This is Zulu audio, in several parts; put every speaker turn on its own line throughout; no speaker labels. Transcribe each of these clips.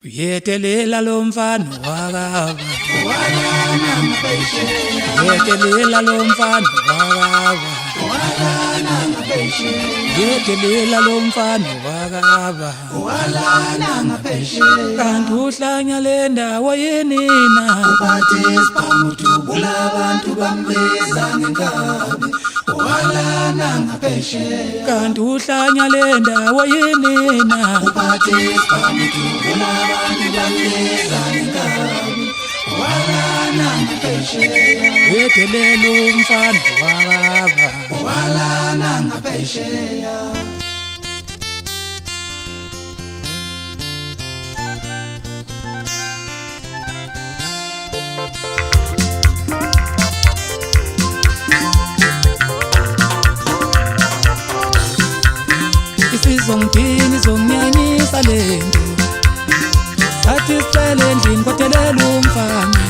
Yetelela lo mfana wakaba yetelela lo mfana wakaba yetelela lo mfana wakaba kanti uhlanya le ndawo yenina
Uphathi isiphamuthu abantu bambiza ngenkabi walana ngaphesheya
kanti uhlanya le ndawo yenina
Uphathi isiphamuthu abantu bambiza ngenkabi walana ngaphesheya
yetelela umfana wakaba
walana ngaphesheya
Isizongidini zonginyanyisa lento sathi sicele endlini kwadelela umfana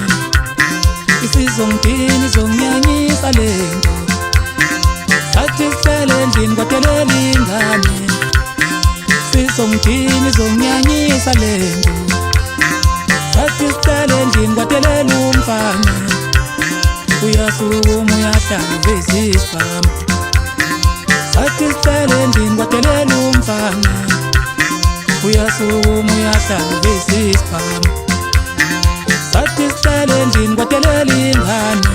Isizongidini zonginyanyisa lento sathi sicele endlini kwadelela ingane Isizongidini zonginyanyisa lento sathi sicele endlini kwadelela umfana Uyasukuma uyahlala bezisibhamu sathi sicele endlini kwadelela umfana Uyasukuma uyahlala bezisibhamu sathi sicele endlini kwadelela ingane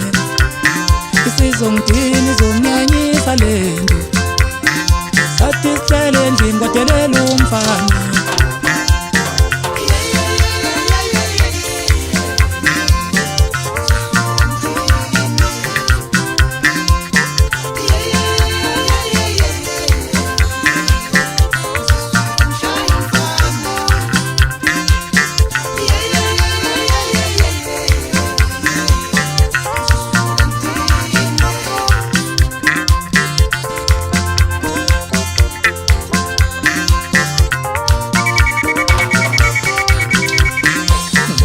Isizongidini zonginyanyisa lento sathi sicele endlini kwadelela umfana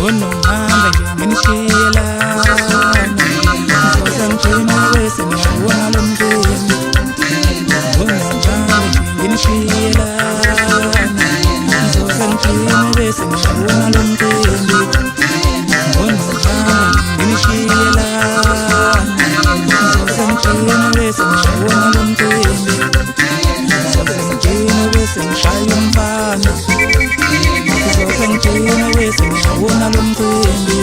Unongamba nje nginishiyelana Ngizoza ngigcina bese ngiyawona lo mcimbi Unongamba nje nginishiyelana Ngizoza ngigcina bese ngiyawona lo mcimbi Unongamba nje nginishiyelana Ngizoza ngigcina bese ngiyawona lo mcimbi Ngizoza ngigcina bese ngishaya umfana Ngizoza ngigcina bese ngiyawona lo mcimbi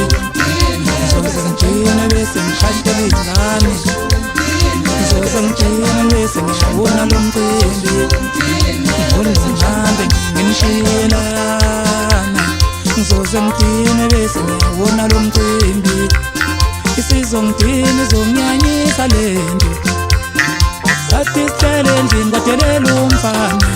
Ngizoza ngigcina bese ngishayela izingane Ngizoza ngigcina bese ngiyawona lo mcimbi Ngihambe nginishiyelana Ngizoza ngigcina bese ngiyawona lo mcimbi Isizongidini zonginyanyisa lento sathi sicele endlini kwadelela umfana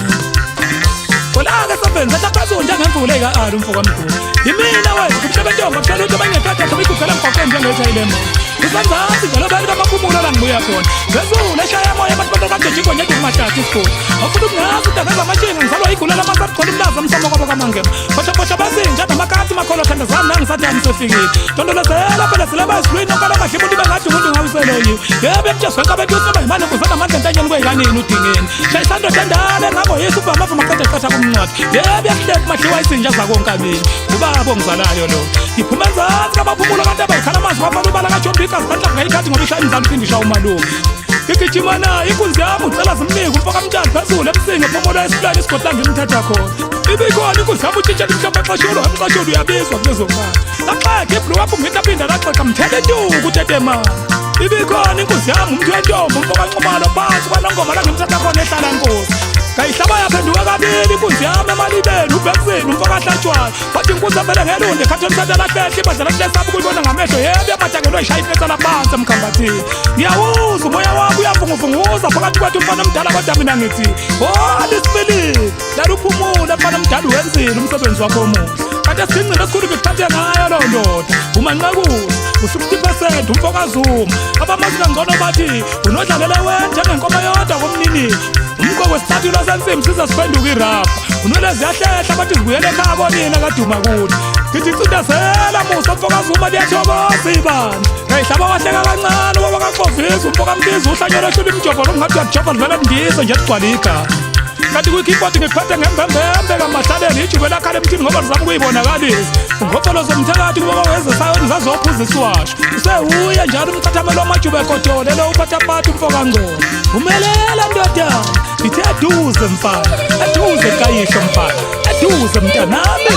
Kolaka sabenza laphazo njengemvula eka umfoko wamkhulu Yimina wena kumshabentomba kushela ukuthi bangekade akubikugela emgaqweni njengethayilemo Isandzazi njalo bantu bamakhumulo la ngibuya khona Zezulu eshaya moya abantu bakade jikwa nyeke kumashathi isikole Awufuna ukungazi udakeza amashinga ngizalwa igula lamasathi khona umlaza msomo kwabo kamangema Bosha bazinja namakati makholo thandazana nangisathi angisefikile Tondolozela phela silaba esilwini okala mahlimu ulibe ngathi umuntu ngawiseloyiwe Yebe mtshezwe kabe kuseba imane kuzana amandla entanyeni kweyikanini udingeni Shayisando tendale ngabo yesu uba amavu maqede esithatha kumncwadi Yebe yahleka mahliwa isinja zakonkabini Ubaba ongizalayo lo Ngiphume enzansi kabaphumulo kanti abayikhala amazwi bafana ubala kaJombika sikanhla ngayikhathi ngoba ishaya imizalo phindisha umalume Ngigijima naye inkunzi yami ucela zimnike umfaka mtshali phezulu ebusinge phumulo esiplani isigodla ngimthatha khona Ibikhona inkunzi yami utshitshela umhlaba xasholo emxasholo uyabizwa kulezongane Laxeke ibhlu wakho ngitaphinda laxeqa mthele ntuku utetemana Ibikhona inkunzi yami umntu wentombo umfaka nxumalo phansi kwanongoma la ngimthatha khona ehlala nkosi Kayihlaba yaphenduka kabili inkunzi yami emalibeni ubhekisini umfaka hlatshwayo Wathi inkunzi avele ngelunde khathi omthatha lahlehle ibadla lakulesabi kuyibona ngamehlo Yebe yamatakelo ishaya ifesa laphansi emkhambathini Ngiyawuza umoya wakho uyavunguvunguza phakathi kwethu umfana omdala kodwa mina ngithi Holy Spirit lala uphumule mfana omdala wenzile umsebenzi wakho omuhle Kanti esingcile esikhulu ngikuthathe ngayo lo ndoda umanqakuza u60% umfokazuma abamazi kangcono bathi unodlalela wena njengenkomo yodwa komninini umqoko wesithathu lwasensimbi siza siphenduka irapha unole ziyahlehla bathi zibuyele ekhaya konina kaduma kuthi ngithi ncindezela musa umfokazuma liyathokoza ibandla ngayihlaba wahleka kancane ngoba kaxovisa umfokambiza uhlanyela shula imjovo longathi uyakujova livele ndizo nje ligcwala igama kanti kwi-keyboard ngiphethe ngembembembe kaMahlaleni ijume lakhala emthini ngoba ngizama ukuyibonakalisa ngopolo zomthakathi kuba wezesayoni zazophuza isiwasho usewuye njalo umchathamelo wamajube ekotole lo uphathaphatha umfokangcono umelela ndodana ngithe eduze mfana eduze kayihlo mfana eduze mntanami